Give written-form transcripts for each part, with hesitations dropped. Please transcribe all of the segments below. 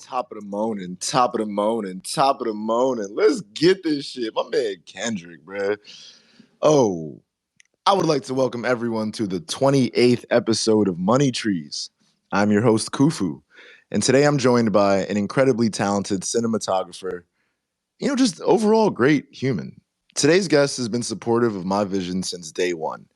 Top of the morning, top of the morning, top of the morning. Let's get this shit. My man Kendrick, bruh. Oh, I would like to welcome everyone to the 28th episode of Money Trees. I'm your host, Khufu, and today I'm joined by an incredibly talented cinematographer, just overall great human. Today's guest has been supportive of my vision since day one.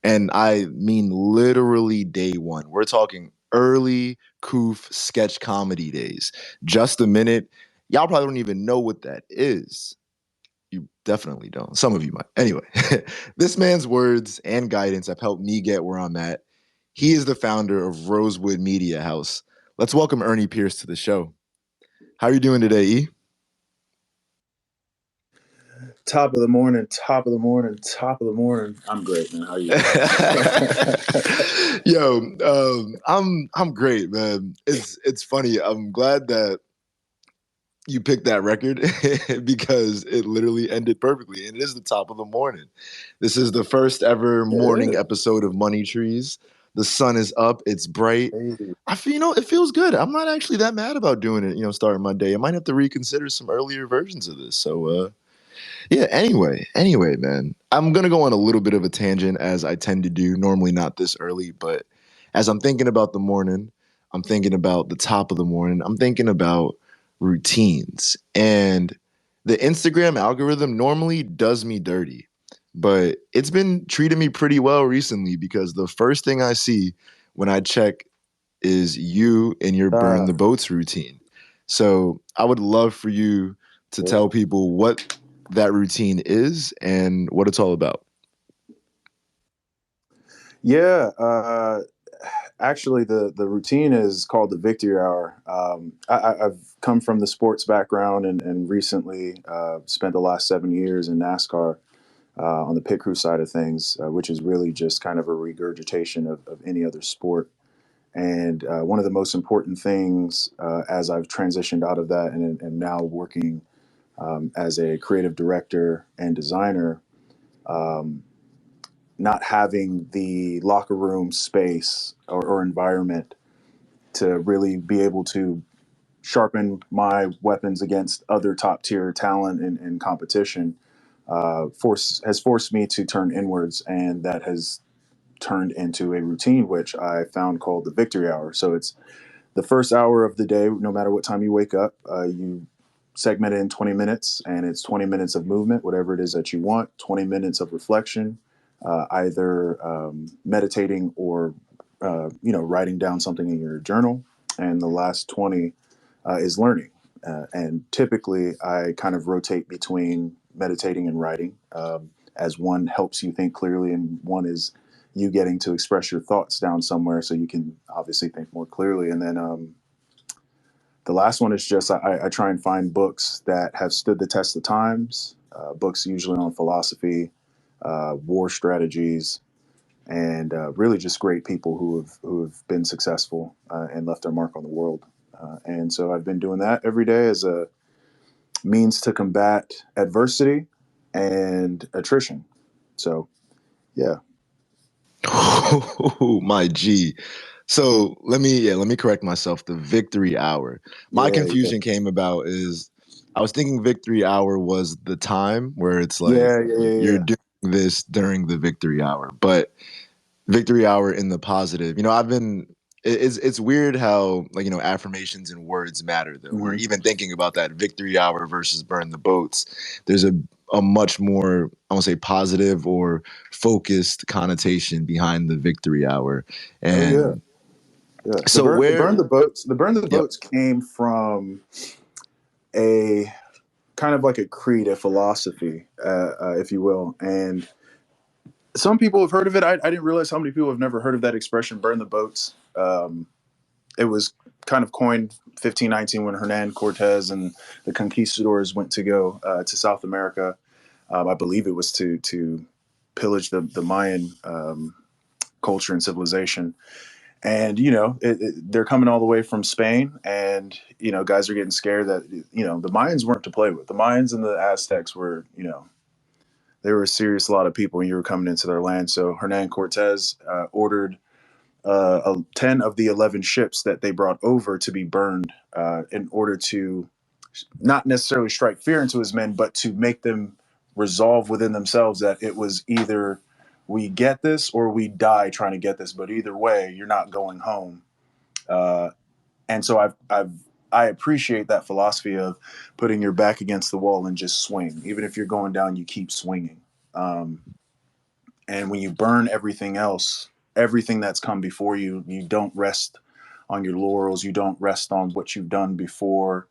And I mean literally day one. We're talking early Koof sketch comedy days. Just a minute. Y'all probably don't even know what that is. You definitely don't. Some of you might. Anyway, this man's words and guidance have helped me get where I'm at. He is the founder of Rosewood Mediahouse. Let's welcome Ernie Pierce to the show. How are you doing today, E? Top of the morning, top of the morning, top of the morning. I'm great, man. How are you? I'm great, man. It's funny. I'm glad that you picked that record because it literally ended perfectly, and it is the top of the morning. This is the first ever morning episode of Money Trees. The sun is up. It's bright. I feel, it feels good. I'm not actually that mad about doing it, starting my day. I might have to reconsider some earlier versions of this. So, yeah, anyway, man, I'm going to go on a little bit of a tangent as I tend to do, normally not this early, but as I'm thinking about the morning, I'm thinking about the top of the morning, I'm thinking about routines. And the Instagram algorithm normally does me dirty, but it's been treating me pretty well recently because the first thing I see when I check is you and your burn the boats routine. So I would love for you to tell people what that routine is and what it's all about. Yeah, actually, the routine is called the Victory Hour. I've come from the sports background and recently spent the last 7 years in NASCAR on the pit crew side of things, which is really just kind of a regurgitation of any other sport. And one of the most important things as I've transitioned out of that and now working as a creative director and designer, not having the locker room space or environment to really be able to sharpen my weapons against other top tier talent and competition has forced me to turn inwards, and that has turned into a routine which I found called the Victory Hour. So it's the first hour of the day, no matter what time you wake up. You segment it in 20 minutes, and it's 20 minutes of movement, whatever it is that you want, 20 minutes of reflection, either meditating or writing down something in your journal, and the last 20 is learning. And typically, I kind of rotate between meditating and writing, as one helps you think clearly, and one is you getting to express your thoughts down somewhere so you can obviously think more clearly. And then the last one is just I try and find books that have stood the test of times, books usually on philosophy, war strategies, and really just great people who have been successful and left their mark on the world. And so I've been doing that every day as a means to combat adversity and attrition. So, yeah. Oh, my G. So let me correct myself. The Victory Hour. My confusion came about is I was thinking Victory Hour was the time where it's like you're doing this during the Victory Hour, but Victory Hour in the positive. It's weird how affirmations and words matter though. We're even thinking about that Victory Hour versus burn the boats. There's a much more, I won't say positive or focused connotation behind the Victory Hour. And so the burn the boats came from a kind of like a creed, a philosophy, if you will. And some people have heard of it. I didn't realize how many people have never heard of that expression, burn the boats. It was kind of coined 1519 when Hernan Cortez and the conquistadors went to go to South America. I believe it was to pillage the Mayan culture and civilization. And, they're coming all the way from Spain, and, guys are getting scared that, the Mayans weren't to play with. The Mayans and the Aztecs were, they were a serious lot of people when you were coming into their land. So Hernan Cortez ordered 10 of the 11 ships that they brought over to be burned in order to not necessarily strike fear into his men, but to make them resolve within themselves that it was either we get this or we die trying to get this. But either way, you're not going home. Uh, and so I appreciate that philosophy of putting your back against the wall and just swing. Even if you're going down, you keep swinging. And when you burn everything else, everything that's come before you, you don't rest on your laurels. You don't rest on what you've done before.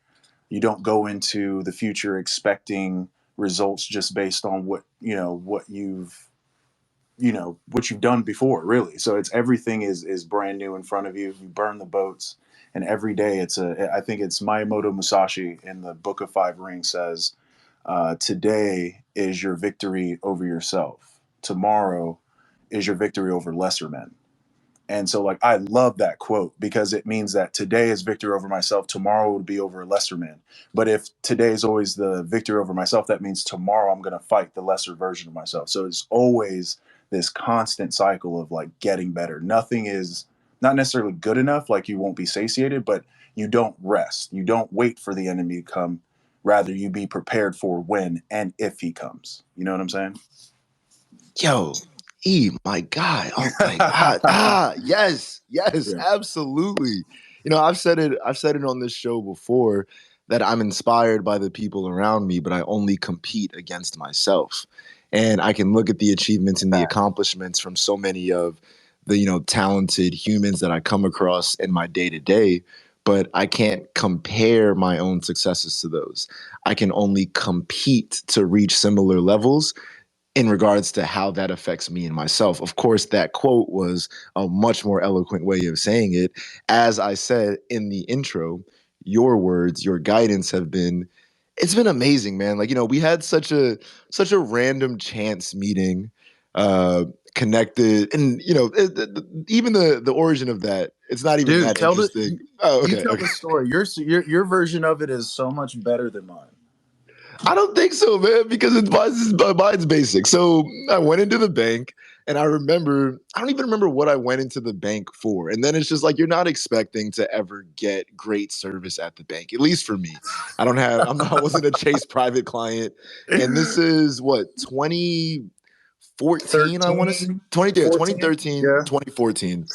You don't go into the future expecting results just based on what you've done before, really. So it's everything is brand new in front of you. You burn the boats, and every day I think it's Miyamoto Musashi in the Book of Five Rings says, today is your victory over yourself. Tomorrow is your victory over lesser men. And so, like, I love that quote because it means that today is victory over myself. Tomorrow would be over a lesser man. But if today is always the victory over myself, that means tomorrow I'm going to fight the lesser version of myself. So it's always this constant cycle of like getting better. Nothing is not necessarily good enough. Like you won't be satiated, but you don't rest. You don't wait for the enemy to come. Rather, you be prepared for when and if he comes. You know what I'm saying? Yo, my guy. Oh my God. Yes, yes, Yeah. absolutely. I've said it on this show before that I'm inspired by the people around me, but I only compete against myself. And I can look at the achievements and the accomplishments from so many of the, talented humans that I come across in my day to day, but I can't compare my own successes to those. I can only compete to reach similar levels in regards to how that affects me and myself. Of course, that quote was a much more eloquent way of saying it. As I said in the intro, your words, your guidance have been it's been amazing, man. Like, we had such a random chance meeting, uh connected, and even the origin of that, it's not even Dude, that interesting. Oh, you okay, tell okay. the story. Your version of it is so much better than mine. I don't think so, man, because mine's basic. So I went into the bank, and I don't even remember what I went into the bank for. And then it's just like, you're not expecting to ever get great service at the bank, at least for me. I wasn't a Chase private client. And this is what, 2014, I want to say, 13, 14. 2013, Yeah, 2014.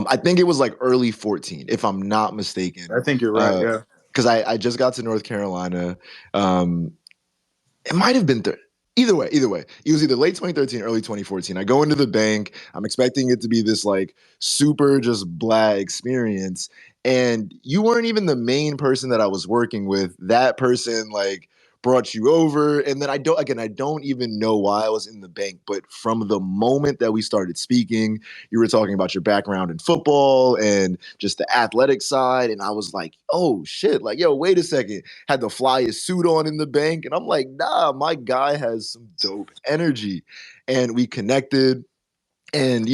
I think it was like early 14, if I'm not mistaken. I think you're right. Yeah. Because I just got to North Carolina. Um, it might have been either way. It was either late 2013, early 2014. I go into the bank. I'm expecting it to be this like super just blah experience. And you weren't even the main person that I was working with. That person like brought you over. And then I don't even know why I was in the bank. But from the moment that we started speaking, you were talking about your background in football and just the athletic side. And I was like, oh shit, like, yo, wait a second. Had to fly his suit on in the bank. And I'm like, nah, my guy has some dope energy. And we connected. And,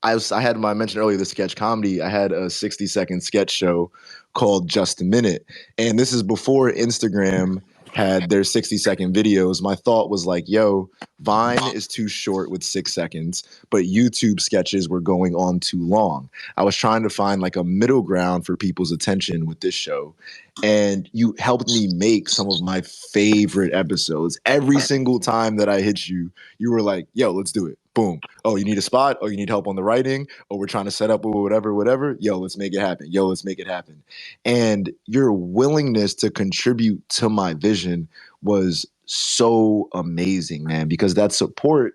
I had I mentioned earlier the sketch comedy. I had a 60-second sketch show called Just a Minute. And this is before Instagram had their 60-second videos. My thought was like, yo, Vine is too short with 6 seconds, but YouTube sketches were going on too long. I was trying to find like a middle ground for people's attention with this show. And you helped me make some of my favorite episodes. Every single time that I hit you, you were like, yo, let's do it. Boom. Oh, you need a spot? Oh, you need help on the writing? Oh, we're trying to set up whatever. Yo, let's make it happen. Yo, let's make it happen. And your willingness to contribute to my vision was so amazing, man, because that support,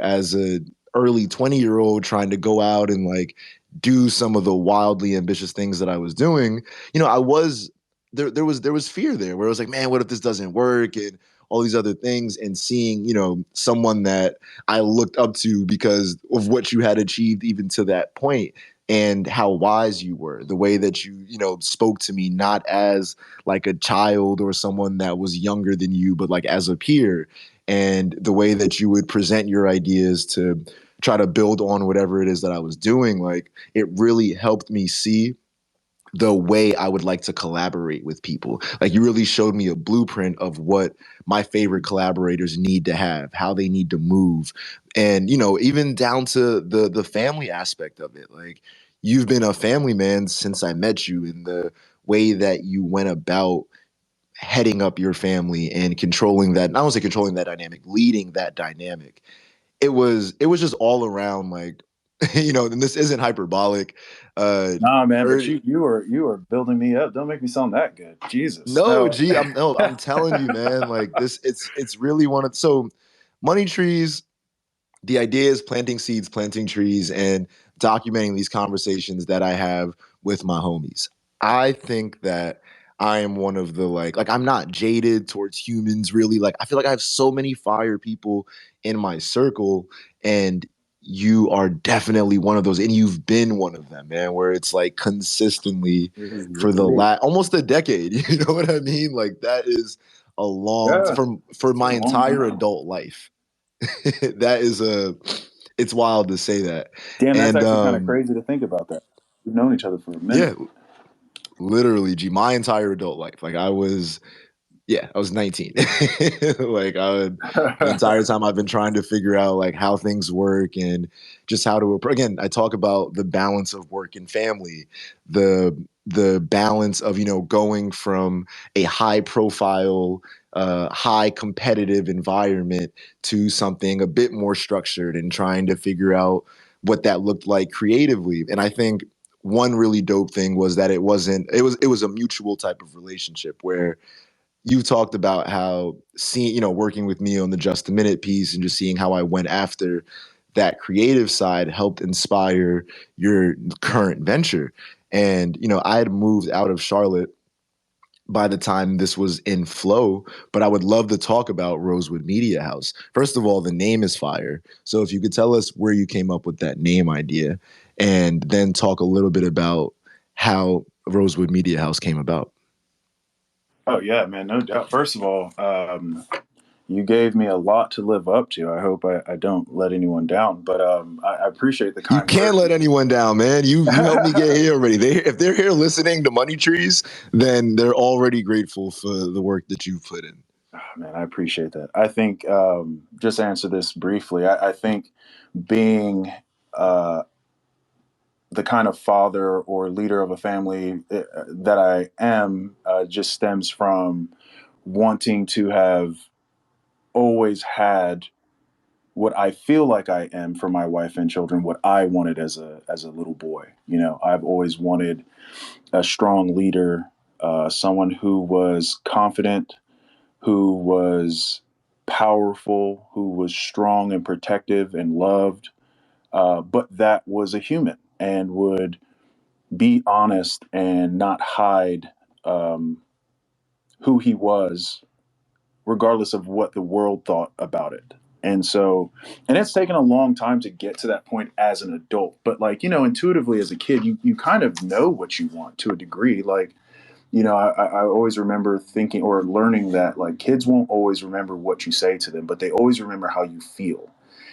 as a early 20-year-old trying to go out and like do some of the wildly ambitious things that I was doing, I was there was fear there where I was like, man, what if this doesn't work? And all these other things, and seeing, someone that I looked up to because of what you had achieved even to that point, and how wise you were, the way that you spoke to me, not as like a child or someone that was younger than you, but like as a peer, and the way that you would present your ideas to try to build on whatever it is that I was doing, like it really helped me see the way I would like to collaborate with people. Like you really showed me a blueprint of what my favorite collaborators need to have, how they need to move. And, you know, even down to the family aspect of it. Like you've been a family man since I met you, and the way that you went about heading up your family and controlling that, not only controlling that dynamic, leading that dynamic. It was just all around like, you know, and this isn't hyperbolic. Uh Nah, man, but er, you are building me up. Don't make me sound that good. Jesus, No, no. G, I'm no, I'm telling you, man. Like this, it's really one of so money trees. The idea is planting seeds, planting trees, and documenting these conversations that I have with my homies. I think that I am one of the like I'm not jaded towards humans really. Like I feel like I have so many fire people in my circle, and you are definitely one of those, and you've been one of them, man, where it's like consistently for the last almost a decade. You know what I mean? Like that is a long Yeah, for it's been my a long entire time. adult life. That is a it's wild to say that. Damn, that's And actually kind of crazy to think about that. We've known each other for a yeah, minute. literally G, my entire adult life. Like I was 19. Like the entire time I've been trying to figure out like how things work and just how to again, I talk about the balance of work and family, the balance of, you know, going from a high profile, high competitive environment to something a bit more structured and trying to figure out what that looked like creatively. And I think one really dope thing was that it was a mutual type of relationship where you talked about how seeing, you know, working with me on the Just a Minute piece and just seeing how I went after that creative side helped inspire your current venture. And, you know, I had moved out of Charlotte by the time this was in flow, but I would love to talk about Rosewood Mediahouse. First of all, the name is fire. So if you could tell us where you came up with that name idea and then talk a little bit about how Rosewood Mediahouse came about. Oh yeah, man, no doubt. First of all, you gave me a lot to live up to. I hope I don't let anyone down, but I appreciate the You kind can't let words. anyone down, man. You helped me get here already. If they're here listening to Money Trees, then they're already grateful for the work that you've put in. Oh, man, I appreciate that. I think just to answer this briefly. I think being uh, the kind of father or leader of a family that I am just stems from wanting to have always had what I feel like I am for my wife and children, what I wanted as a little boy. You know, I've always wanted a strong leader, someone who was confident, who was powerful, who was strong and protective and loved, but that was a human and would be honest and not hide um, who he was, regardless of what the world thought about it. And so, and it's taken a long time to get to that point as an adult. But like, you know, intuitively as a kid, you kind of know what you want to a degree. Like, you know, I always remember thinking or learning that like kids won't always remember what you say to them, but they always remember how you feel.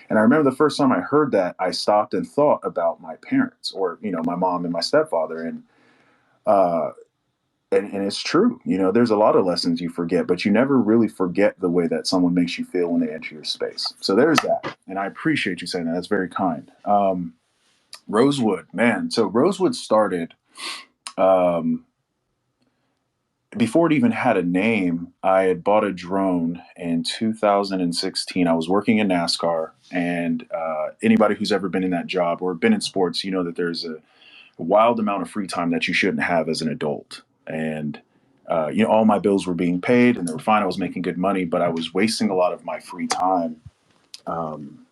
And I remember the first time I heard that, I stopped and thought about my parents or, you know, my mom and my stepfather. Uh, and it's true. You know, there's a lot of lessons you forget, but you never really forget the way that someone makes you feel when they enter your space. So there's that. And I appreciate you saying that. That's very kind. Rosewood, man. So Rosewood started um, before it even had a name. I had bought a drone in 2016. I was working in NASCAR, and anybody who's ever been in that job or been in sports, you know that there's a wild amount of free time that you shouldn't have as an adult. And you know, all my bills were being paid, and they were fine. I was making good money, but I was wasting a lot of my free time um,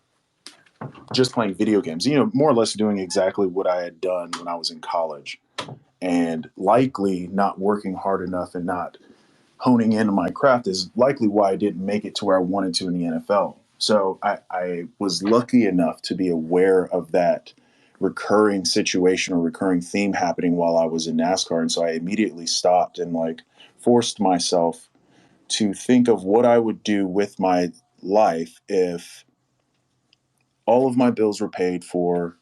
just playing video games. You know, more or less doing exactly what I had done when I was in college, and likely not working hard enough and not honing in on my craft is likely why I didn't make it to where I wanted to in the NFL. So I was lucky enough to be aware of that recurring situation or recurring theme happening while I was in NASCAR. And so I immediately stopped and like forced myself to think of what I would do with my life if all of my bills were paid for,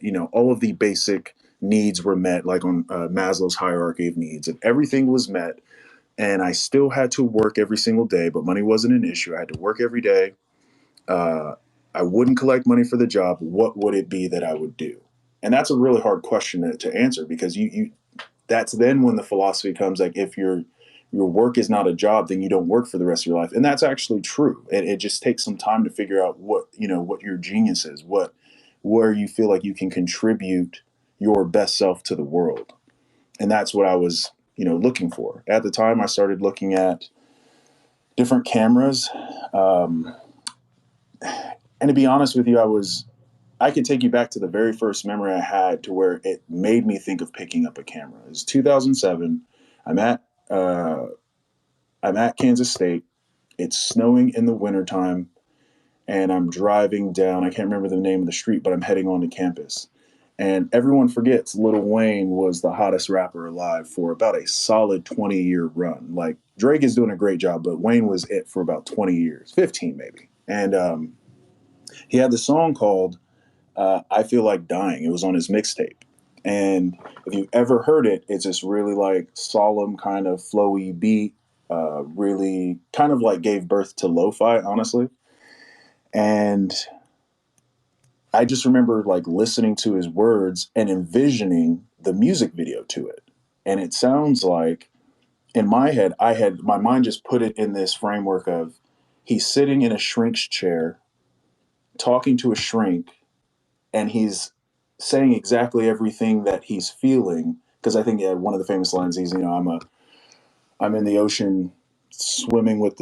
you know, all of the basic needs were met, like on Maslow's hierarchy of needs, and everything was met. And I still had to work every single day, but money wasn't an issue. I had to work every day. Uh, I wouldn't collect money for the job. What would it be that I would do? And that's a really hard question to answer, because you that's then when the philosophy comes, like, if your work is not a job, then you don't work for the rest of your life. And that's actually true. It just takes some time to figure out what your genius is, where you feel like you can contribute your best self to the world. And that's what I was, looking for. At the time, I started looking at different cameras. And to be honest with you, I could take you back to the very first memory I had to where it made me think of picking up a camera. It was 2007. I'm at uh, I'm at Kansas State. It's snowing in the wintertime, and I'm driving down. I can't remember the name of the street, but I'm heading onto campus. And everyone forgets Lil Wayne was the hottest rapper alive for about a solid 20-year run. Like, Drake is doing a great job, but Wayne was it for about 20 years, 15 maybe. And he had the song called I Feel Like Dying. It was on his mixtape. And if you ever heard it, it's this really like solemn kind of flowy beat, really kind of like gave birth to lo-fi, honestly. And I just remember like listening to his words and envisioning the music video to it. And it sounds like, in my head, my mind just put it in this framework of he's sitting in a shrink's chair talking to a shrink, and he's saying exactly everything that he's feeling. Because I think, yeah, one of the famous lines is, I'm in the ocean swimming with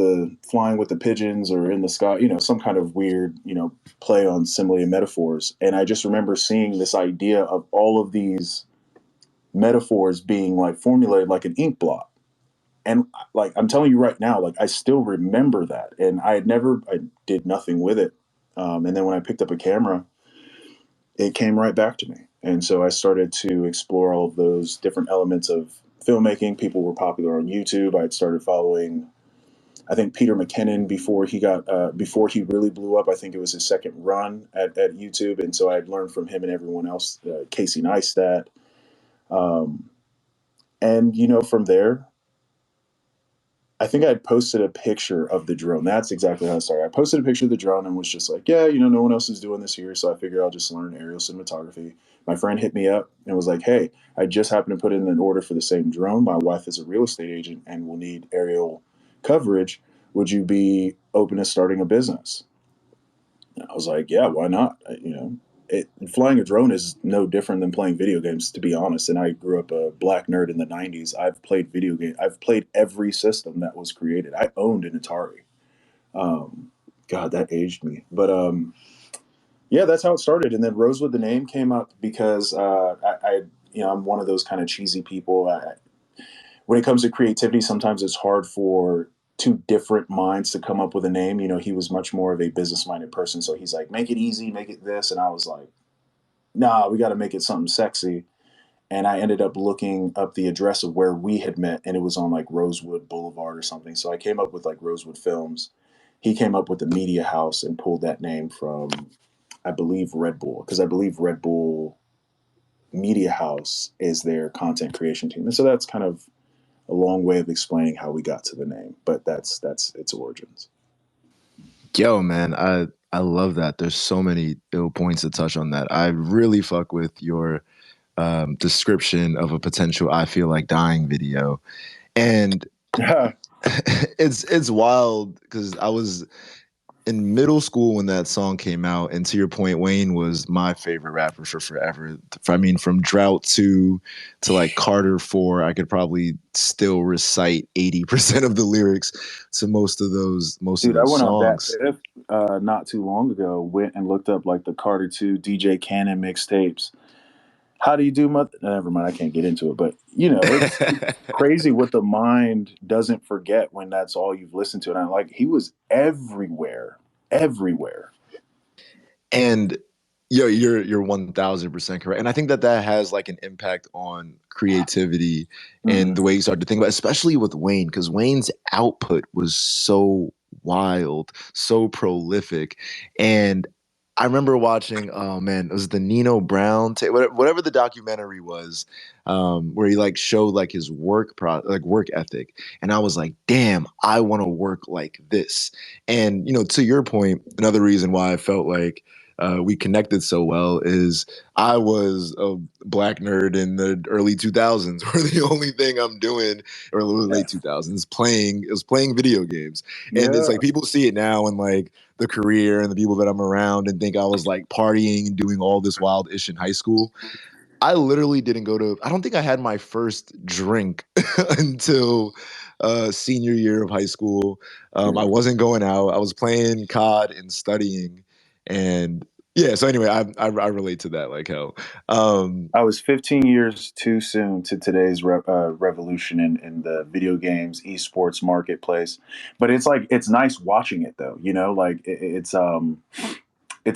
flying with the pigeons, or in the sky, some kind of weird, play on simile and metaphors. And I just remember seeing this idea of all of these metaphors being like formulated like an ink blot. And like, I'm telling you right now, like, I still remember that. And I did nothing with it. And then when I picked up a camera, it came right back to me. And so I started to explore all of those different elements of filmmaking. People were popular on YouTube. I'd started following, I think, Peter McKinnon before he really blew up. I think it was his second run at YouTube. And so I'd learned from him and everyone else, Casey Neistat. Um, and, from there, I think I posted a picture of the drone. That's exactly how it started. I posted a picture of the drone and was just like, yeah, no one else is doing this here. So I figured I'll just learn aerial cinematography. My friend hit me up and was like, hey, I just happened to put in an order for the same drone. My wife is a real estate agent and will need aerial coverage. Would you be open to starting a business? And I was like, yeah, why not? Flying a drone is no different than playing video games, to be honest. And I grew up a black nerd in the '90s. I've played video games. I've played every system that was created. I owned an Atari. Um, God, that aged me. But yeah, that's how it started. And then Rosewood, the name came up because I'm one of those kind of cheesy people. When it comes to creativity, sometimes it's hard for two different minds to come up with a name. He was much more of a business minded person. So he's like, make it easy, make it this. And I was like, nah, we got to make it something sexy. And I ended up looking up the address of where we had met, and it was on like Rosewood Boulevard or something. So I came up with like Rosewood Films. He came up with the Media House and pulled that name from, I believe, Red Bull, because I believe Red Bull Media House is their content creation team. And so that's kind of a long way of explaining how we got to the name, but that's its origins. Yo, man, I love that. There's so many ill points to touch on that. I really fuck with your description of a potential "I Feel Like Dying" video, and it's wild because I was in middle school when that song came out, and to your point, Wayne was my favorite rapper for forever. I mean, from Drought 2 to like Carter 4, I could probably still recite 80% of the lyrics to most of Dude, I those went on that songs. fifth not too long ago. Went and looked up like the Carter 2 DJ Cannon mixtapes. How do you do mother? Never mind, I can't get into it. But it's crazy what the mind doesn't forget when that's all you've listened to. And I'm like, he was everywhere, everywhere. And you're 1000% correct. And I think that has like an impact on creativity and the way you start to think about it, especially with Wayne, because Wayne's output was so wild, so prolific. And I remember watching. Oh man, it was the Nino Brown, whatever the documentary was, where he like showed like his work ethic, and I was like, damn, I want to work like this. And to your point, another reason why I felt like we connected so well is I was a black nerd in the early 2000s, where the only thing I'm doing, or the Yeah. late 2000s, playing video games. And it's Yeah. like people see it now and like the career and the people that I'm around and think I was like partying and doing all this wild ish in high school. I literally didn't go to, I don't think I had my first drink until senior year of high school. I Yeah. wasn't going out. I was playing COD and studying. And yeah, so anyway, I relate to that like hell. Um, I was 15 years too soon to today's revolution in the video games esports marketplace. But it's like it's nice watching it though. Like it's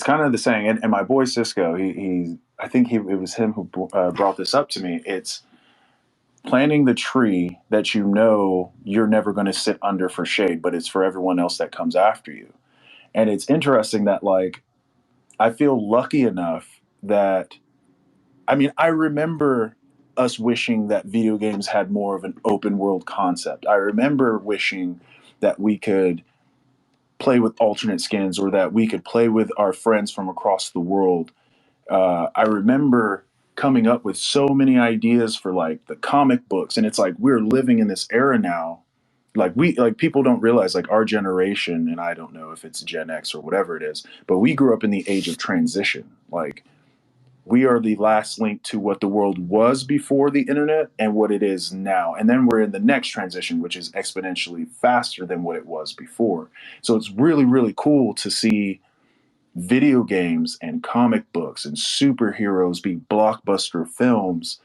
kind of the saying. And my boy Cisco, he I think it was him who brought this up to me. It's planting the tree that you're never going to sit under for shade, but it's for everyone else that comes after you. And it's interesting that like I feel lucky enough that I remember us wishing that video games had more of an open world concept. I remember wishing that we could play with alternate skins or that we could play with our friends from across the world. I remember coming up with so many ideas for like the comic books, and it's like we're living in this era now. Like people don't realize like our generation, and I don't know if it's Gen X or whatever it is, but we grew up in the age of transition. Like we are the last link to what the world was before the internet and what it is now. And then we're in the next transition, which is exponentially faster than what it was before. So it's really, really cool to see video games and comic books and superheroes be blockbuster films.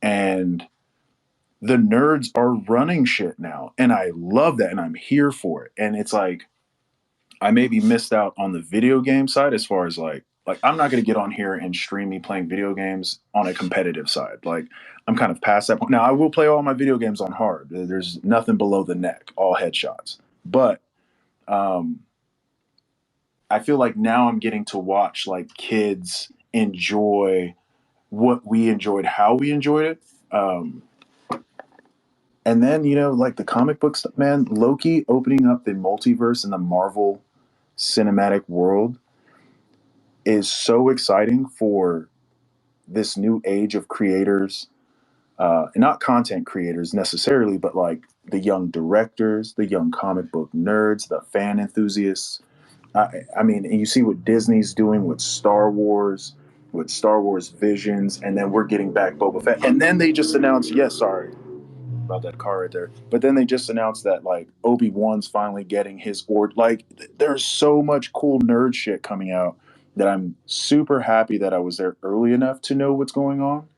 And the nerds are running shit now. And I love that. And I'm here for it. And it's like, I maybe missed out on the video game side as far as like I'm not going to get on here and stream me playing video games on a competitive side. Like I'm kind of past that point. Now I will play all my video games on hard. There's nothing below the neck, all headshots. But um, I feel like now I'm getting to watch like kids enjoy what we enjoyed, how we enjoyed it. And then like the comic books, man, Loki opening up the multiverse in the Marvel cinematic world is so exciting for this new age of creators, not content creators necessarily, but like the young directors, the young comic book nerds, the fan enthusiasts. I mean, and you see what Disney's doing with Star Wars Visions, and then we're getting back Boba Fett. And then they just announced, yes, sorry about that car right there, but then they just announced that like Obi-Wan's finally getting his board. Like, there's so much cool nerd shit coming out that I'm super happy that I was there early enough to know what's going on.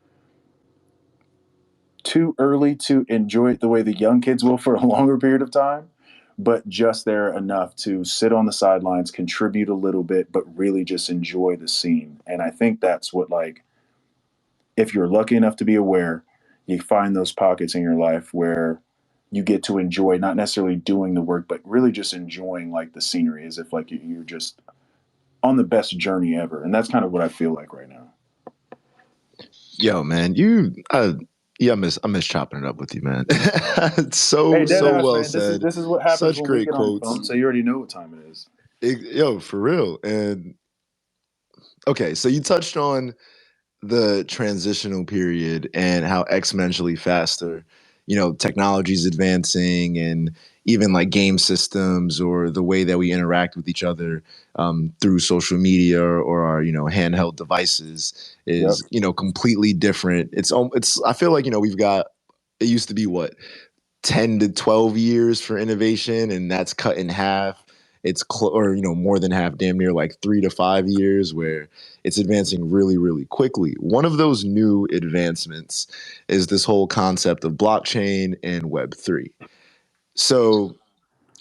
Too early to enjoy it the way the young kids will for a longer period of time, but just there enough to sit on the sidelines, contribute a little bit, but really just enjoy the scene. And I think that's what, like, if you're lucky enough to be aware, you find those pockets in your life where you get to enjoy not necessarily doing the work, but really just enjoying like the scenery as if like you're just on the best journey ever. And that's kind of what I feel like right now. Yo, man, yeah, I miss chopping it up with you, man. It's Hey, so deadass well man, this is said. this is what happens Such when we great get on the phone. quotes. So you already know what time it is. Yo, for real. And okay, so you touched on the transitional period and how exponentially faster, technology is advancing, and even like game systems or the way that we interact with each other through social media or our handheld devices Yep. is completely different. It's I feel like we've got, it used to be what, 10 to 12 years for innovation, and that's cut in half. Or more than half, damn near like 3 to 5 years, where it's advancing really, really quickly. One of those new advancements is this whole concept of blockchain and Web3. So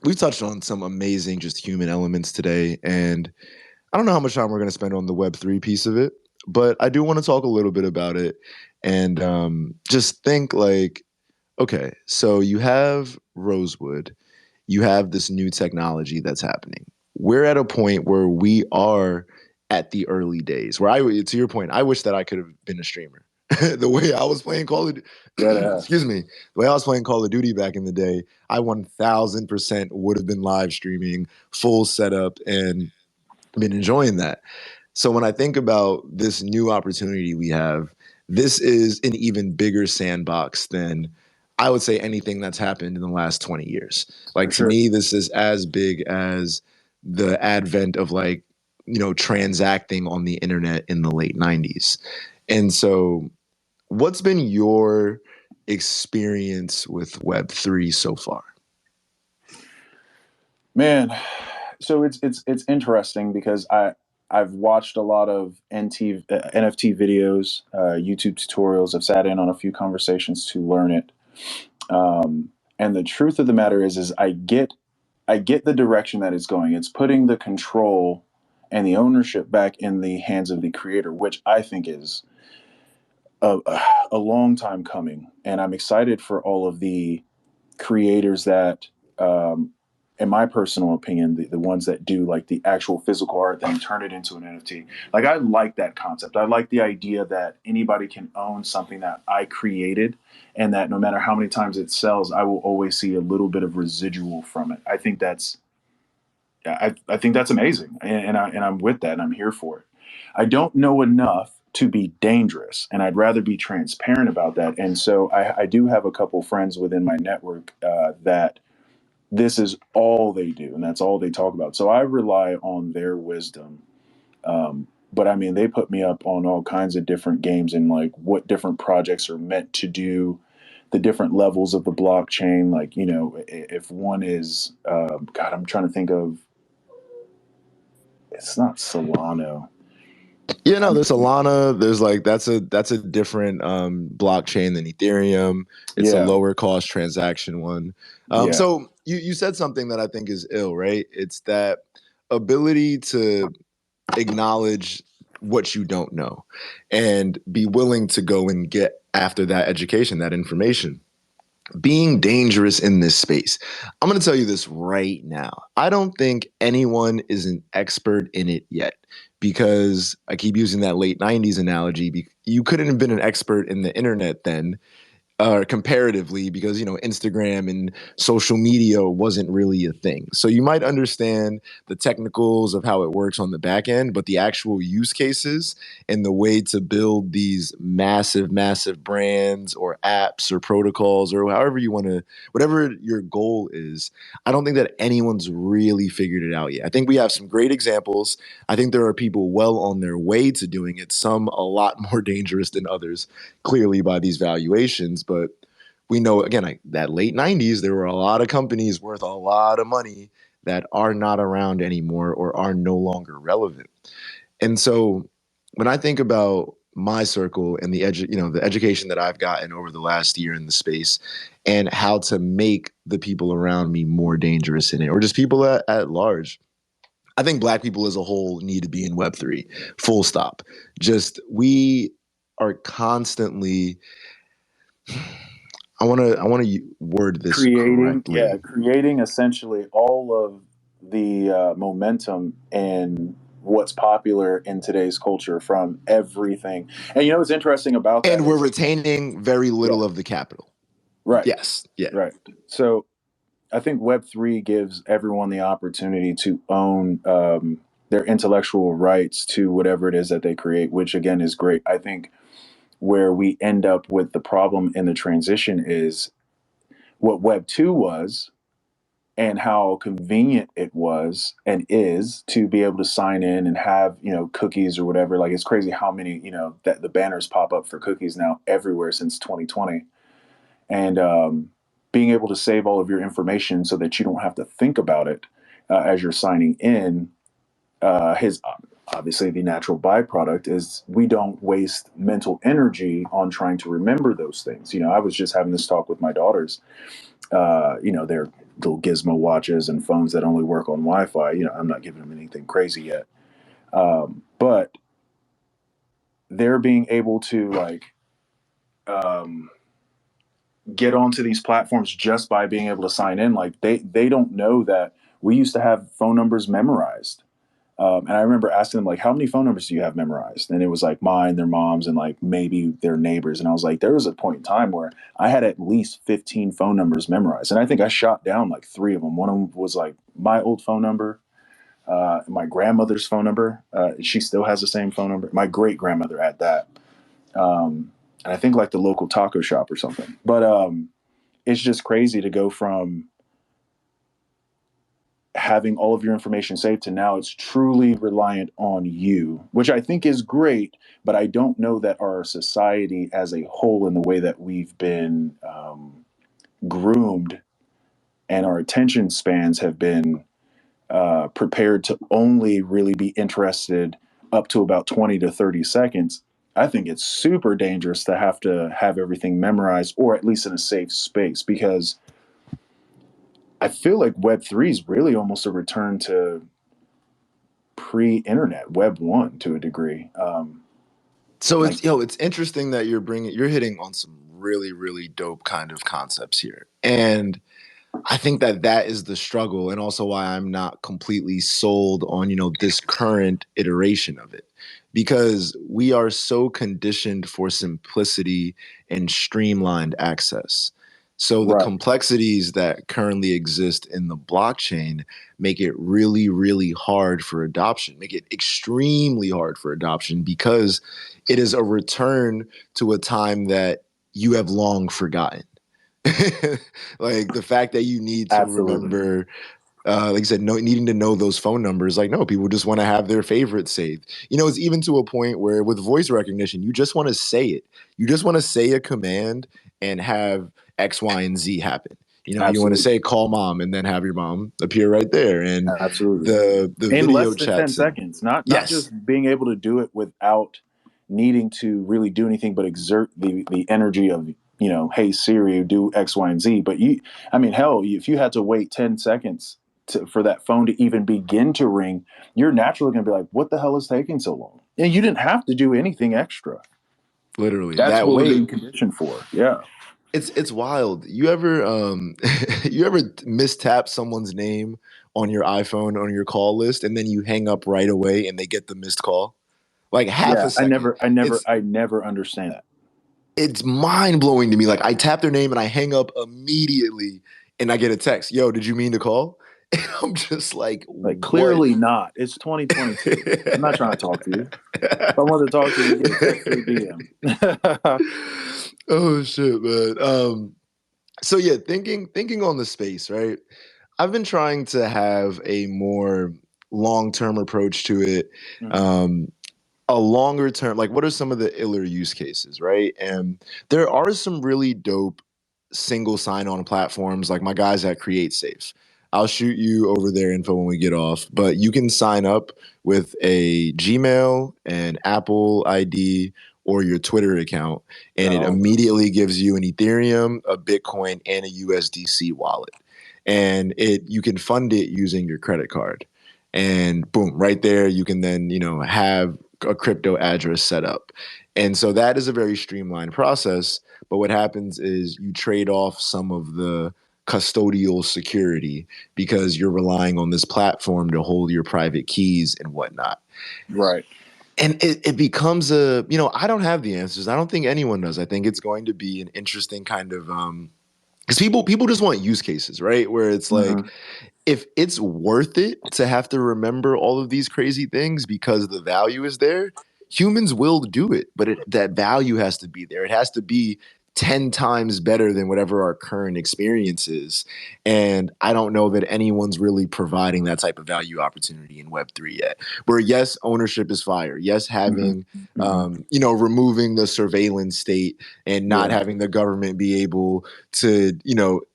we've touched on some amazing just human elements today, and I don't know how much time we're going to spend on the Web3 piece of it, but I do want to talk a little bit about it and just think like, okay, so you have Rosewood, you have this new technology that's happening. We're at a point where we are at the early days. Where to your point, I wish that I could have been a streamer. The way I was playing Call of excuse me, the way I was playing Call of Duty back in the day, I 1000% would have been live streaming, full setup, and been enjoying that. So when I think about this new opportunity we have, this is an even bigger sandbox than I would say anything that's happened in the last 20 years. For Like to sure. me, this is as big as the advent of like, transacting on the internet in the late 90s. And so what's been your experience with Web3 so far? Man, so it's interesting because I've watched a lot of NFT videos, YouTube tutorials. I've sat in on a few conversations to learn it. And the truth of the matter is I get the direction that it's going. It's putting the control and the ownership back in the hands of the creator, which I think is a, a long time coming. And I'm excited for all of the creators that, in my personal opinion, the ones that do like the actual physical art, then turn it into an NFT. Like, I like that concept. I like the idea that anybody can own something that I created, and that no matter how many times it sells, I will always see a little bit of residual from it. I think that's amazing, and I'm with that, and I'm here for it. I don't know enough to be dangerous, and I'd rather be transparent about that. And so I do have a couple friends within my network that this is all they do, and that's all they talk about. So I rely on their wisdom. But I mean, they put me up on all kinds of different games and like what different projects are meant to do, the different levels of the blockchain. Like, if one is, God, I'm trying to think of, it's not Solano. Yeah, no, there's Solana. There's like that's a different blockchain than Ethereum. It's a Yeah, lower cost transaction one. yeah, So you said something that I think is ill, right? It's that ability to acknowledge what you don't know and be willing to go and get after that education, that information. Being dangerous in this space. I'm going to tell you this right now. I don't think anyone is an expert in it yet because I keep using that late 90s analogy. You couldn't have been an expert in the internet then, comparatively, because Instagram and social media wasn't really a thing. So you might understand the technicals of how it works on the back end, but the actual use cases and the way to build these massive, massive brands or apps or protocols or however you want to, whatever your goal is, I don't think that anyone's really figured it out yet. I think we have some great examples. I think there are people well on their way to doing it, some a lot more dangerous than others, clearly by these valuations. But we know, again, that late 90s, there were a lot of companies worth a lot of money that are not around anymore or are no longer relevant. And so when I think about my circle and the education that I've gotten over the last year in the space and how to make the people around me more dangerous in it, or just people at large, I think Black people as a whole need to be in Web3, full stop. Just we are constantly, I want to word this correctly. creating essentially all of the momentum and what's popular in today's culture from everything. And what's interesting about that And we're is, retaining very yeah, little of the capital. right, Yes. Yeah. right. So I think Web3 gives everyone the opportunity to own their intellectual rights to whatever it is that they create, which again is great. I think where we end up with the problem in the transition is what Web 2 was and how convenient it was and is to be able to sign in and have, cookies or whatever. Like, it's crazy how many, that the banners pop up for cookies now everywhere since 2020. And being able to save all of your information so that you don't have to think about it as you're signing in. His Obviously, the natural byproduct is we don't waste mental energy on trying to remember those things. I was just having this talk with my daughters. They're little gizmo watches and phones that only work on Wi-Fi. I'm not giving them anything crazy yet, but they're being able to like um, get onto these platforms just by being able to sign in. Like, they don't know that we used to have phone numbers memorized. And I remember asking them, like, how many phone numbers do you have memorized? And it was like mine, their moms, and like maybe their neighbors. And I was like, there was a point in time where I had at least 15 phone numbers memorized. And I think I shot down like three of them. One of them was like my old phone number, my grandmother's phone number. She still has the same phone number. My great grandmother at that. And I think like the local taco shop or something. But it's just crazy to go from having all of your information saved to now it's truly reliant on you, which I think is great. But I don't know that our society as a whole, in the way that we've been groomed and our attention spans have been prepared to only really be interested up to about 20 to 30 seconds. I think it's super dangerous to have everything memorized, or at least in a safe space, because I feel like Web3 is really almost a return to pre-internet Web 1 to a degree. So Like, it's interesting that you're hitting on some really, really dope kind of concepts here. And I think that that is the struggle, and also why I'm not completely sold on, this current iteration of it, because we are so conditioned for simplicity and streamlined access. So the right, complexities that currently exist in the blockchain make it really, really hard for adoption, make it extremely hard for adoption, because it is a return to a time that you have long forgotten. Like the fact that you need to absolutely, remember, like I said, needing to know those phone numbers. Like, no, people just want to have their favorites saved. It's even to a point where with voice recognition, you just want to say it. You just want to say a command and have X, Y, and Z happen. You want to absolutely, say call mom and then have your mom appear right there. And absolutely. the In video less than 10 chats and seconds, not yes, just being able to do it without needing to really do anything but exert the energy of, hey Siri, do X, Y, and Z. But I mean, hell, if you had to wait 10 seconds for that phone to even begin to ring, you're naturally going to be like, what the hell is taking so long? And you didn't have to do anything extra. literally That's that what we're being wait. conditioned for. Yeah. It's wild. You ever you ever mistap someone's name on your iPhone on your call list and then you hang up right away and they get the missed call? Like half Yeah. a second. It's I never understand that. it's mind blowing to me. Like I tap their name and I hang up immediately and I get a text. Yo, did you mean to call? And I'm just like, Like, what? clearly not. It's 2022. I'm not trying to talk to you. If I want to talk to you, get a text or a DM. Oh shit, man. So yeah, thinking on the space, right? I've been trying to have a more long-term approach to it. Mhm. Um, a longer term, like what are some of the iller use cases, right? And there are some really dope single sign-on platforms, like my guys at Create Safe. I'll shoot you over their info when we get off, but you can sign up with a Gmail, an Apple ID, or your Twitter account, and it Oh, immediately gives you an Ethereum, a Bitcoin, and a USDC wallet. And it you can fund it using your credit card. And boom, right there, you can then, have a crypto address set up. And so that is a very streamlined process. But what happens is you trade off some of the custodial security because you're relying on this platform to hold your private keys and whatnot. right. And it becomes I don't have the answers. I don't think anyone does. I think it's going to be an interesting kind of because people just want use cases, right? Where it's like, Hmm. if it's worth it to have to remember all of these crazy things because the value is there, humans will do it. But that value has to be there. It has to be 10 times better than whatever our current experience is. And I don't know that anyone's really providing that type of value opportunity in Web3 yet. Where, yes, ownership is fire. Yes, Hmm. having, Hmm. removing the surveillance state and not Yeah. having the government be able to,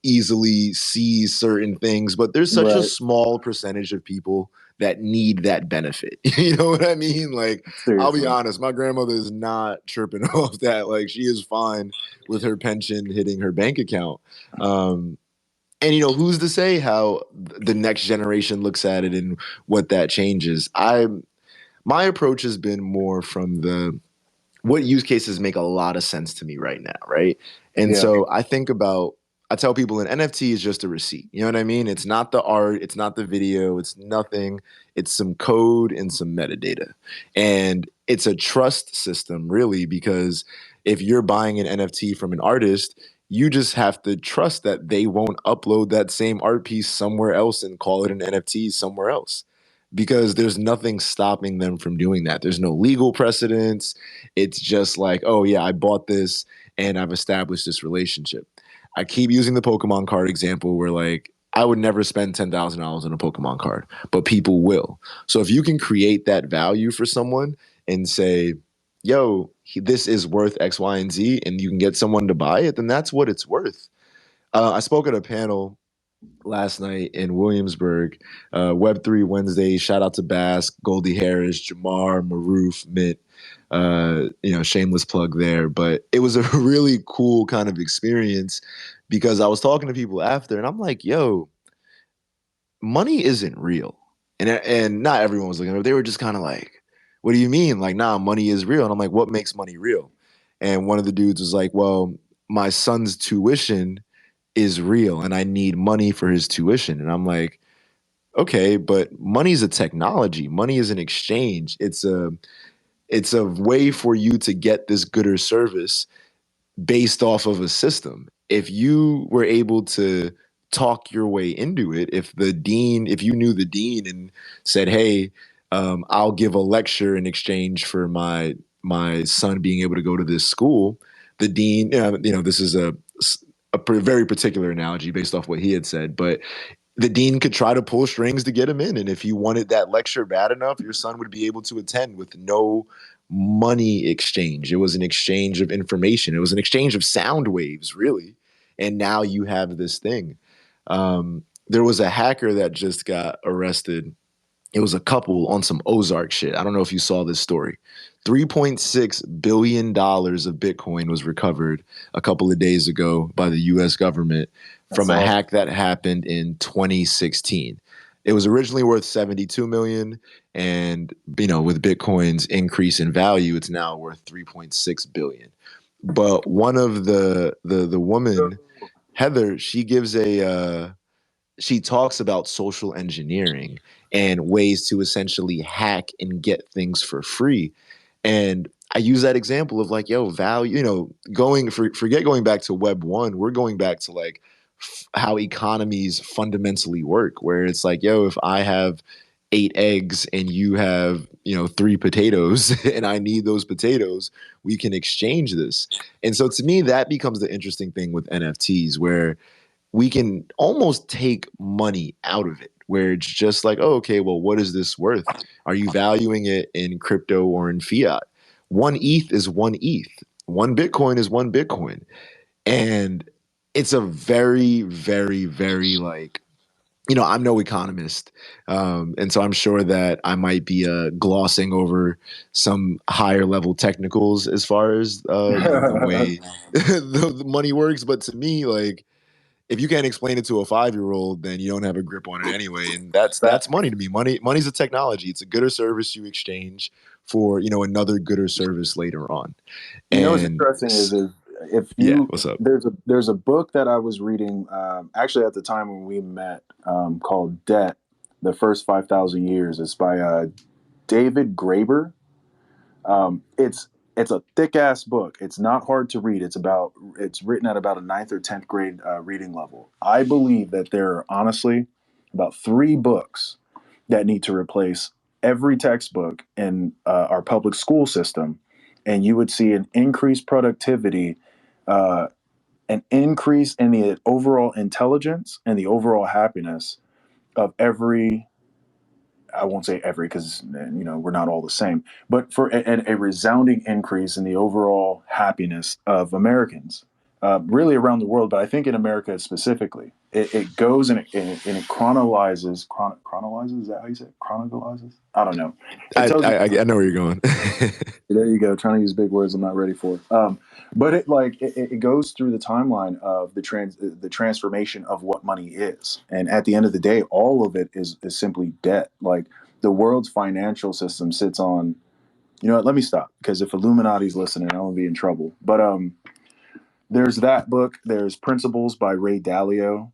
easily seize certain things. But there's such a Right. small percentage of people that need that benefit. You know what I mean? Like, I'll be Seriously. honest, my grandmother is not tripping off that. Like, she is fine with her pension hitting her bank account. And who's to say how the next generation looks at it and what that changes? My approach has been more from the what use cases make a lot of sense to me right now, right? And Yeah. so I I tell people an NFT is just a receipt. You know what I mean? It's not the art, it's not the video, it's nothing. It's some code and some metadata. And it's a trust system, really, because if you're buying an NFT from an artist, you just have to trust that they won't upload that same art piece somewhere else and call it an NFT somewhere else. Because there's nothing stopping them from doing that. There's no legal precedence. It's just like, oh, yeah, I bought this and I've established this relationship. I keep using the Pokemon card example where like I would never spend $10,000 on a Pokemon card, but people will. So if you can create that value for someone and say, yo, this is worth X, Y, and Z, and you can get someone to buy it, then that's what it's worth. I spoke at a panel last night in Williamsburg, Web3 Wednesday. Shout out to Bask, Goldie Harris, Jamar, Maroof, Mint. Shameless plug there. But it was a really cool kind of experience because I was talking to people after, and I'm like, yo, money isn't real. And not everyone was looking at it. They were just kind of like, what do you mean? Like, nah, money is real. And I'm like, what makes money real? And one of the dudes was like, well, my son's tuition is real and I need money for his tuition. And I'm like, okay, but money's a technology. Money is an exchange. It's a way for you to get this good or service based off of a system. If you were able to talk your way into it, if you knew the dean and said, "Hey, I'll give a lecture in exchange for my son being able to go to this school," the dean, this is a very particular analogy based off what he had said, but the dean could try to pull strings to get him in. And if you wanted that lecture bad enough, your son would be able to attend with no money exchange. It was an exchange of information. It was an exchange of sound waves, really. And now you have this thing. There was a hacker that just got arrested. It was a couple on some Ozark shit. I don't know if you saw this story. $3.6 billion of Bitcoin was recovered a couple of days ago by the US government from a hack that happened in 2016. It was originally worth 72 million and with Bitcoin's increase in value it's now worth 3.6 billion. But one of the woman Heather, she talks about social engineering and ways to essentially hack and get things for free. And I use that example of like, yo, value, forget going back to Web 1, we're going back to like how economies fundamentally work, where it's like, yo, if I have 8 eggs and you have, 3 potatoes and I need those potatoes, we can exchange this. And so to me, that becomes the interesting thing with NFTs, where we can almost take money out of it, where it's just like, oh, okay, well, what is this worth? Are you valuing it in crypto or in fiat? One ETH is one ETH. One Bitcoin is one Bitcoin. And it's a very, very, very like, I'm no economist. And so I'm sure that I might be glossing over some higher level technicals as far as the way the money works. But to me, like, if you can't explain it to a 5-year-old, then you don't have a grip on it anyway. And that's money to me. Money's a technology. It's a good or service you exchange for, another good or service later on. What's And interesting is if yeah, you what's up? there's a book that I was reading actually at the time when we met called Debt: The First 5,000 Years. It's by David Graeber. It's a thick ass book. It's not hard to read. It's written at about a ninth or 10th grade reading level. I believe that there are honestly about 3 books that need to replace every textbook in our public school system, and you would see an increased productivity, an increase in the overall intelligence and the overall happiness of every. I won't say every because we're not all the same, but for a resounding increase in the overall happiness of Americans, really around the world, but I think in America specifically, it goes and it chronologizes. Chronologizes, is that how you say it? Chronologizes? I don't know. It tells you. I know where you're going. There you go. Trying to use big words I'm not ready for. But it goes through the timeline of the transformation of what money is, and at the end of the day, all of it is simply debt. Like the world's financial system sits on. You know what? Let me stop because if Illuminati's listening, I'm gonna be in trouble. But there's that book. There's Principles by Ray Dalio.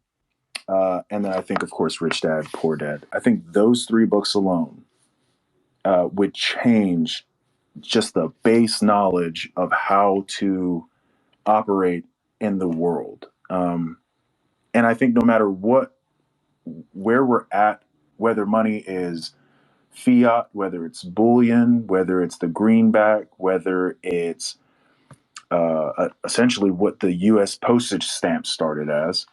And then I think, of course, Rich Dad, Poor Dad. I think those three books alone would change just the base knowledge of how to operate in the world. And I think no matter where we're at, whether money is fiat, whether it's bullion, whether it's the greenback, whether it's essentially what the U.S. postage stamp started as,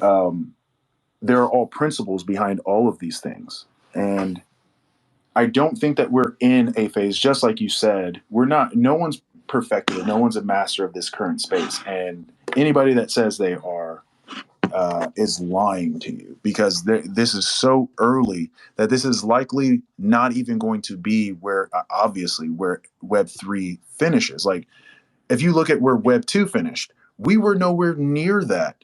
there are all principles behind all of these things. And I don't think that we're in a phase, just like you said, no one's perfected it. No one's a master of this current space. And anybody that says they are is lying to you, because this is so early that this is likely not even going to be where, obviously, where Web3 finishes. Like, if you look at where Web2 finished, we were nowhere near that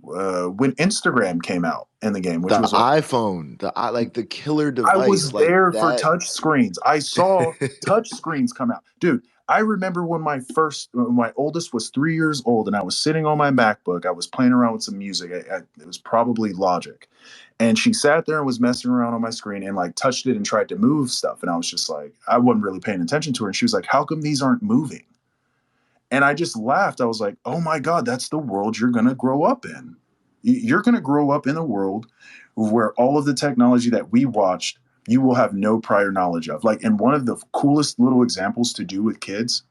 when Instagram came out in the game, which The was iPhone, like the killer I device, was like there for that. touch screens. I saw touch screens come out. Dude, I remember when my oldest was 3 years old and I was sitting on my MacBook. I was playing around with some music. It was probably Logic. And she sat there and was messing around on my screen and like touched it and tried to move stuff. And I was just like, I wasn't really paying attention to her. And she was like, how come these aren't moving? And I just laughed. I was like, oh my God, that's the world you're going to grow up in. You're going to grow up in a world where all of the technology that we watched, you will have no prior knowledge of. Like, and one of the coolest little examples to do with kids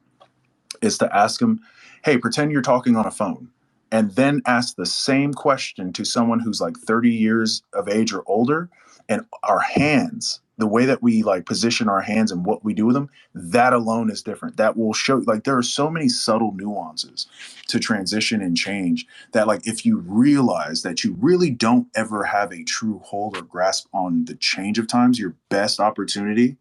is to ask them, hey, pretend you're talking on a phone, and then ask the same question to someone who's like 30 years of age or older. And our hands, the way that we like position our hands and what we do with them, that alone is different. That will show, like, there are so many subtle nuances to transition and change that, like, if you realize that you really don't ever have a true hold or grasp on the change of times, your best opportunity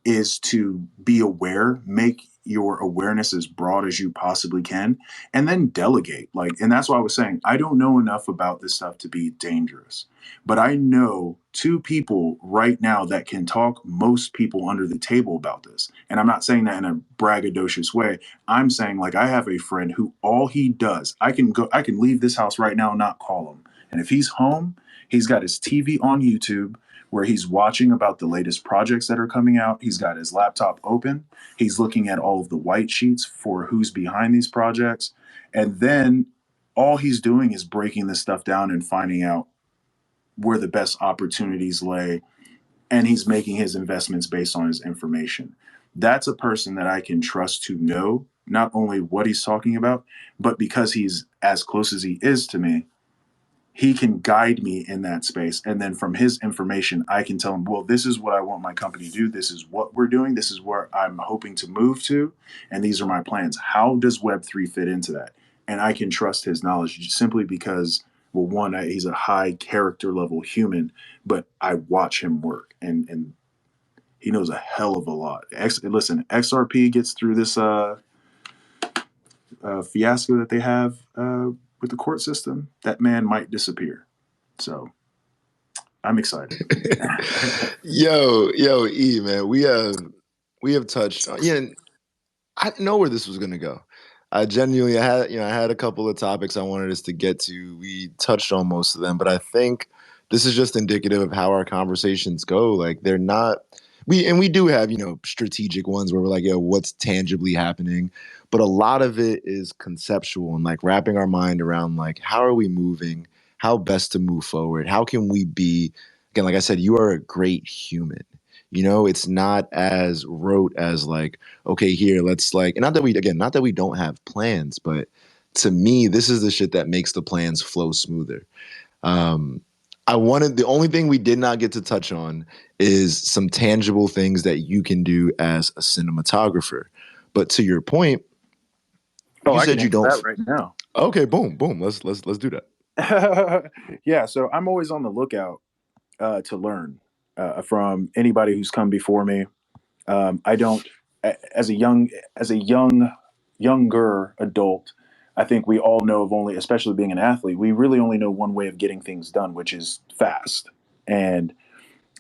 is to be aware, make your awareness as broad as you possibly can, and then delegate. Like, and that's why I was saying, I don't know enough about this stuff to be dangerous, but I know two people right now that can talk most people under the table about this. And I'm not saying that in a braggadocious way. I'm saying, like, I have a friend who all he does, I can leave this house right now and not call him. And if he's home, he's got his TV on YouTube where he's watching about the latest projects that are coming out. He's got his laptop open. He's looking at all of the white sheets for who's behind these projects. And then all he's doing is breaking this stuff down and finding out where the best opportunities lay. And he's making his investments based on his information. That's a person that I can trust to know not only what he's talking about, but because he's as close as he is to me, he can guide me in that space. And then from his information, I can tell him, well, this is what I want my company to do. This is what we're doing. This is where I'm hoping to move to. And these are my plans. How does Web3 fit into that? And I can trust his knowledge simply because, well, one, he's a high character level human, but I watch him work, and he knows a hell of a lot. Listen, XRP gets through this fiasco that they have with the court system, that man might disappear. So I'm excited. Yo, E man, we have touched. Yeah, I didn't know where this was gonna go. I genuinely, I had a couple of topics I wanted us to get to. We touched on most of them, but I think this is just indicative of how our conversations go. Like, they're not. We do have, strategic ones where we're like, yo, what's tangibly happening? But a lot of it is conceptual and like wrapping our mind around like, how are we moving? How best to move forward? How can we be, again, like I said, you are a great human. It's not as rote as like, okay, here, let's like, and not that we don't have plans, but to me, this is the shit that makes the plans flow smoother. Um, the only thing we did not get to touch on is some tangible things that you can do as a cinematographer. But to your point, Oh, you I can said you answer don't. that right now. Okay, boom, boom. Let's do that. Yeah, so I'm always on the lookout to learn from anybody who's come before me. I don't, as a younger adult, I think we all know of only, especially being an athlete, we really only know one way of getting things done, which is fast. And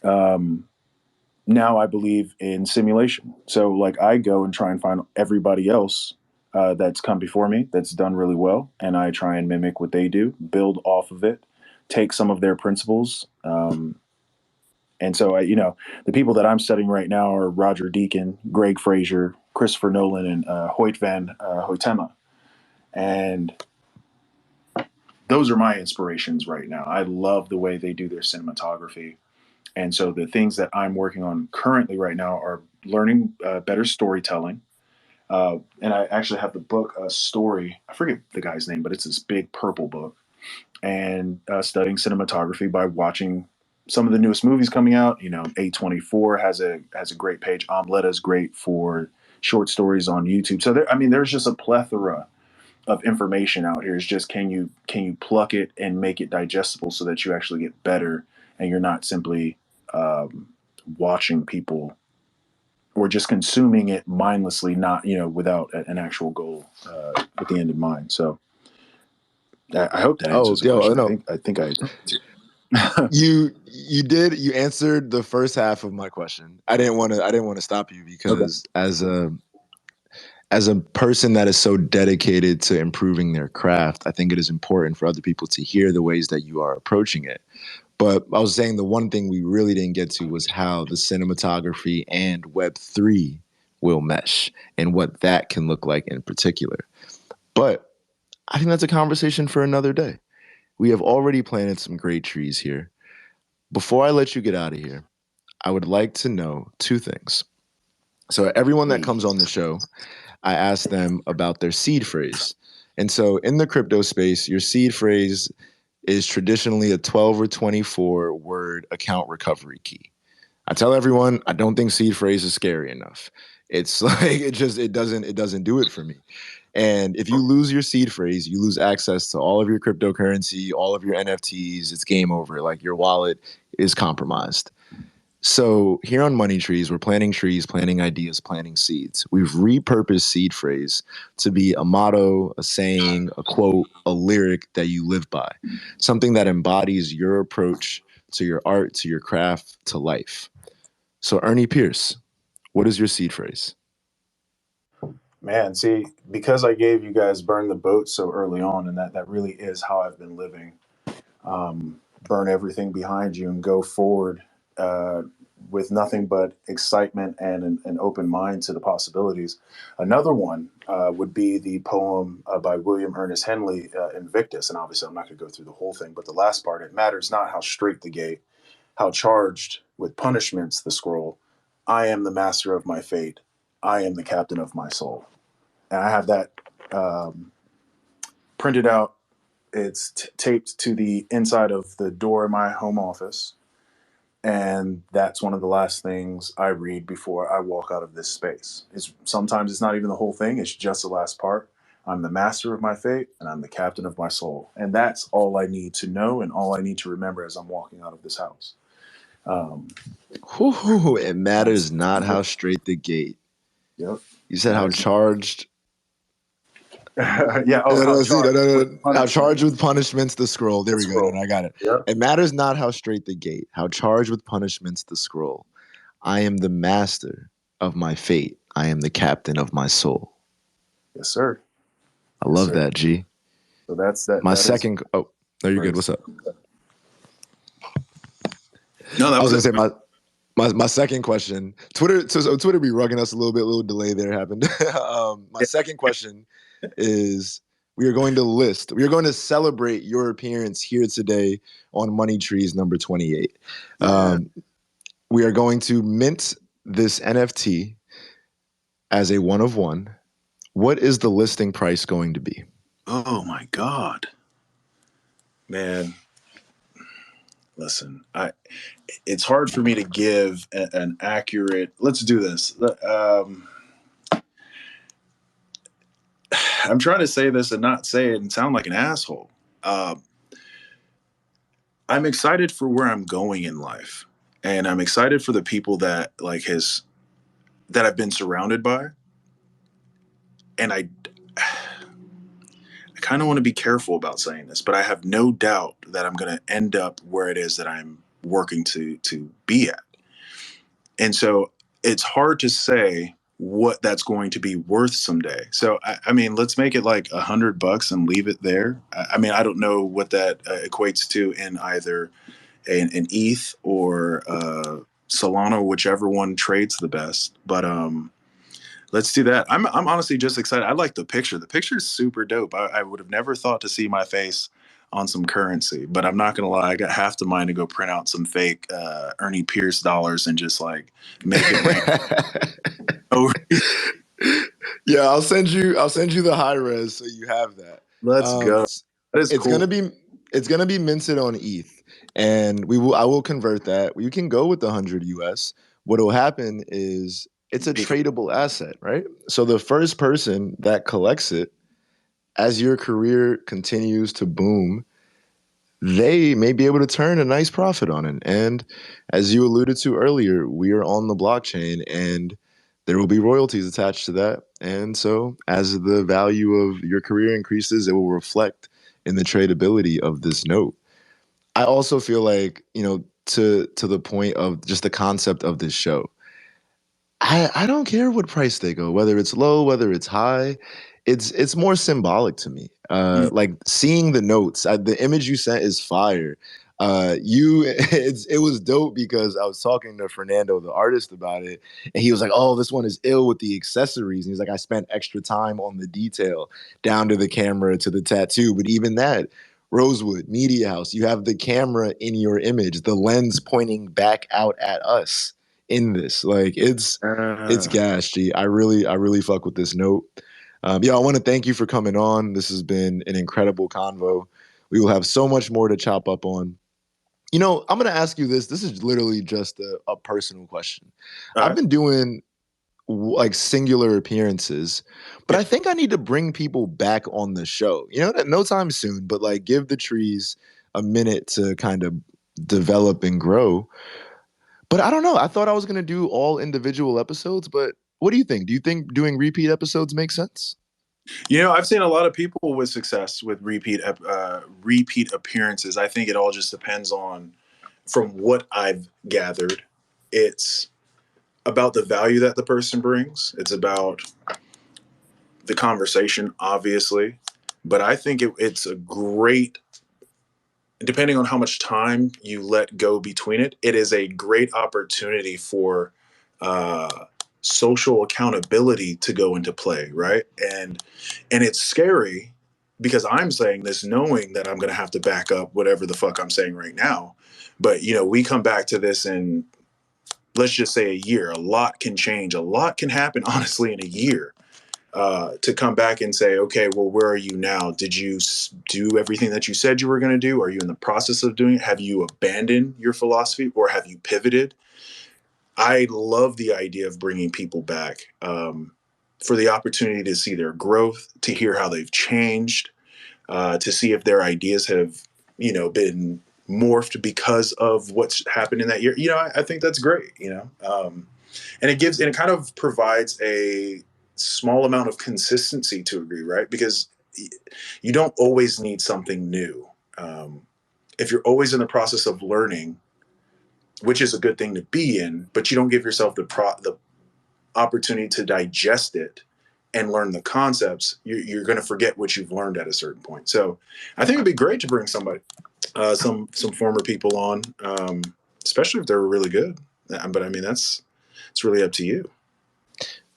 um, now I believe in simulation. So, like, I go and try and find everybody else that's come before me that's done really well, and I try and mimic what they do, build off of it, take some of their principles. And so, the people that I'm studying right now are Roger Deakins, Greg Fraser, Christopher Nolan, and Hoyt van Hoytema. And those are my inspirations right now. I love the way they do their cinematography. And so the things that I'm working on currently right now are learning better storytelling. And I actually have the book, a story. I forget the guy's name, but it's this big purple book. And studying cinematography by watching some of the newest movies coming out. A24 has a great page. Omeletta is great for short stories on YouTube. So there's just a plethora of information out here. It's just can you pluck it and make it digestible so that you actually get better, and you're not simply watching people or just consuming it mindlessly, not without an actual goal at the end in mind. So I hope that Oh, answers the yo, question. no, I think I. you answered the first half of my question. I didn't want to stop you Okay. because as a person that is so dedicated to improving their craft, I think it is important for other people to hear the ways that you are approaching it. But I was saying the one thing we really didn't get to was how the cinematography and Web3 will mesh and what that can look like in particular. But I think that's a conversation for another day. We have already planted some great trees here. Before I let you get out of here, I would like to know two things. So, everyone that comes on the show, I ask them about their seed phrase. And so, in the crypto space, your seed phrase is traditionally a 12 or 24 word account recovery key. I tell everyone I don't think seed phrase is scary enough. It's like it doesn't do it for me. And if you lose your seed phrase, you lose access to all of your cryptocurrency, all of your NFTs. It's game over. Like your wallet is compromised. So here on Money Trees, we're planting trees, planting ideas, planting seeds. We've repurposed seed phrase to be a motto, a saying, a quote, a lyric that you live by, something that embodies your approach to your art, to your craft, to life. So Ernie Pierce, what is your seed phrase? Man, see, because I gave you guys burn the boat so early on, and that really is how I've been living. Burn everything behind you and go forward with nothing but excitement and an open mind to the possibilities. Another one would be the poem by William Ernest Henley, Invictus. And obviously, I'm not going to go through the whole thing, but the last part, it matters not how straight the gate, how charged with punishments the scroll. I am the master of my fate. I am the captain of my soul. And I have that um, printed out. It's taped to the inside of the door in my home office. And that's one of the last things I read before I walk out of this space. Sometimes it's not even the whole thing, it's just the last part. I'm the master of my fate and I'm the captain of my soul. And that's all I need to know and all I need to remember as I'm walking out of this house. Um, Whew, it that's, matters not how straight the gate. yep. You said how Matters. charged. Yeah. Oh, No, how no, see, no, charged no, with no. How punishment charged with punishments the scroll. There the we go. No, scroll. no, I got it. Yep. It matters not how straight the gate. How charged with punishments the scroll. I am the master of my fate. I am the captain of my soul. Yes, sir. I Yes, love sir. that, G. So that's that. My That is second. Oh, no, you're good. phrase. What's up? No, that I was was gonna it. say my second question. So Twitter be rugging us a little bit. A little delay there happened. My second question is: we are going to list. We are going to celebrate your appearance here today on Money Trees number 28. Yeah. We are going to mint this NFT as a one of one. What is the listing price going to be? Oh my God, man. Listen, it's hard for me to give an accurate. Let's do this. I'm trying to say this and not say it and sound like an asshole. Um, I'm excited for where I'm going in life, and I'm excited for the people that I've been surrounded by. And I kind of want to be careful about saying this, but I have no doubt that I'm going to end up where it is that I'm working to be at. And so it's hard to say what that's going to be worth someday. So, I mean, let's make it like $100 and leave it there. I mean, I don't know what that equates to in either an ETH or Solana, whichever one trades the best. But let's do that. I'm honestly just excited. I like the picture. The picture is super dope. I would have never thought to see my face on some currency, but I'm not gonna lie. I got half the mind to go print out some fake Ernie Pierce dollars and just like make it rain. Oh, Yeah, I'll send you the high res so you have that. let's Um, go. That is it's cool. gonna be minted on ETH, and I will convert that. You can go with the 100 US. What'll happen is it's a tradable asset, right? So the first person that collects it, as your career continues to boom, they may be able to turn a nice profit on it. And as you alluded to earlier, we are on the blockchain and there will be royalties attached to that. And so as the value of your career increases, it will reflect in the tradability of this note. I also feel like, to the point of just the concept of this show, I don't care what price they go, whether it's low, whether it's high. It's more symbolic to me. Mm. Like seeing the notes, the image you sent is fire. It was dope because I was talking to Fernando, the artist, about it, and he was like, "Oh, this one is ill with the accessories." And he's like, "I spent extra time on the detail, down to the camera, to the tattoo." But even that, Rosewood Mediahouse, you have the camera in your image, the lens pointing back out at us in this. Like it's Uh, gas, G. I really fuck with this note. Yeah, I want to thank you for coming on. This has been an incredible convo. We will have so much more to chop up on. I'm going to ask you this. This is literally just a personal question. all I've right. been doing like singular appearances, but Yeah. I think I need to bring people back on the show. No time soon, but like give the trees a minute to kind of develop and grow. But I don't know. I thought I was going to do all individual episodes, but what do you think? Do you think doing repeat episodes makes sense? I've seen a lot of people with success with repeat appearances. I think it all just depends on, from what I've gathered, it's about the value that the person brings. It's about the conversation, obviously, but I think it's a great, depending on how much time you let go between it, it is a great opportunity for uh, social accountability to go into play, right? And it's scary because I'm saying this knowing that I'm going to have to back up whatever the fuck I'm saying right now. But we come back to this in, let's just say, a year. A lot can change. A lot can happen, honestly, in a year. To come back and say, okay, well, where are you now? Did you do everything that you said you were going to do? Are you in the process of doing it? Have you abandoned your philosophy or have you pivoted? I love the idea of bringing people back, for the opportunity to see their growth, to hear how they've changed, to see if their ideas have, been morphed because of what's happened in that year. I think that's great, and it kind of provides a small amount of consistency to agree, right? Because you don't always need something new. If you're always in the process of learning, which is a good thing to be in, but you don't give yourself the opportunity to digest it and learn the concepts, you're going to forget what you've learned at a certain point. So I think it'd be great to bring somebody, some former people on, especially if they're really good. But I mean, it's really up to you.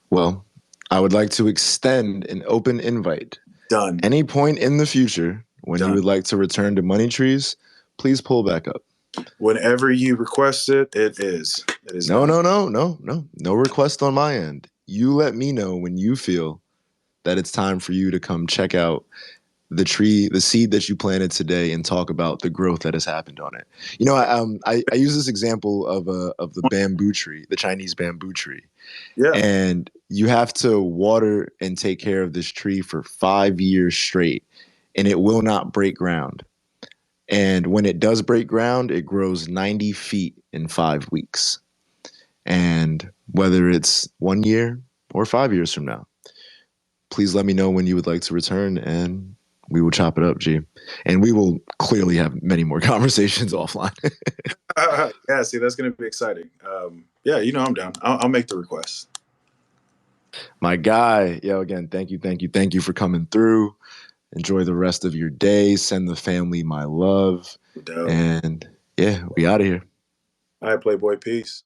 Well, I would like to extend an open invite. Done. Any point in the future when you Done. would like to return to Money Trees, please pull back up. Whenever you request it, it is. It is No, done. no, no, no, no. No request on my end. You let me know when you feel that it's time for you to come check out the seed that you planted today, and talk about the growth that has happened on it. I use this example of the bamboo tree, the Chinese bamboo tree, Yeah. and you have to water and take care of this tree for 5 years straight, and it will not break ground. And when it does break ground, it grows 90 feet in 5 weeks. And whether it's 1 year or 5 years from now, please let me know when you would like to return, and we will chop it up, G. And we will clearly have many more conversations offline. Yeah, see, that's going to be exciting. Yeah, I'm down. I'll make the request. My guy, yo, again, thank you for coming through. Enjoy the rest of your day. Send the family my love. Dope. And yeah, we out of here. All right, Playboy. Peace.